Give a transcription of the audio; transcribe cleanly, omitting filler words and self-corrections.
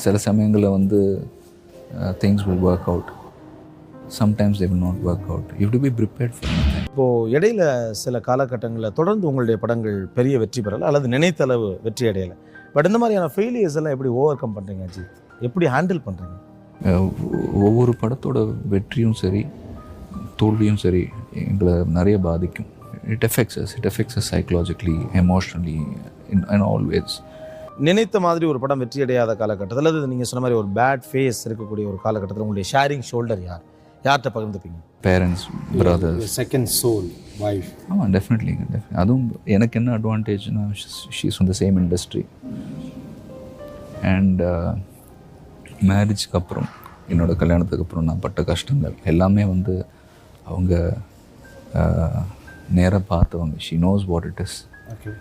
சில சமயங்களில் வந்து things will work out, sometimes they will not work out. You have to be prepared for anything. இப்போது இடையில சில காலகட்டங்களில் தொடர்ந்து உங்களுடைய படங்கள் பெரிய வெற்றி பெறலை அல்லது நினைத்தளவு வெற்றி அடையலை. பட் இந்த மாதிரியான ஃபெயிலியர்ஸ் எல்லாம் எப்படி ஓவர் கம் பண்ணுறீங்க அஜித்? எப்படி ஹேண்டில் பண்ணுறீங்க? ஒவ்வொரு படத்தோட வெற்றியும் சரி தோல்வியும் சரி எங்களை நிறைய பாதிக்கும். It affects us psychologically, emotionally, in all ways. நினைத்த மாதிரி ஒரு படம் வெற்றி அடையாத காலகட்டத்தில் அல்லது நீங்கள் சொன்ன மாதிரி ஒரு பேட் ஃபேஸ் இருக்கக்கூடிய ஒரு காலகட்டத்தில் உங்களுடைய ஷேரிங் ஷோல்டர் யார்கிட்ட பகிர்ந்துப்பீங்க? Parents, brothers, second soul, wife. ஆமாம், டெஃபினெட்லி. அதுவும் எனக்கு என்ன அட்வான்டேஜ்னா, she's from the same industry. And மேரேஜ்க்கு அப்புறம், என்னோடய கல்யாணத்துக்கு அப்புறம் நான் பட்ட கஷ்டங்கள் எல்லாமே வந்து அவங்க நேராக பார்த்தவங்க. She knows what it is. Okay.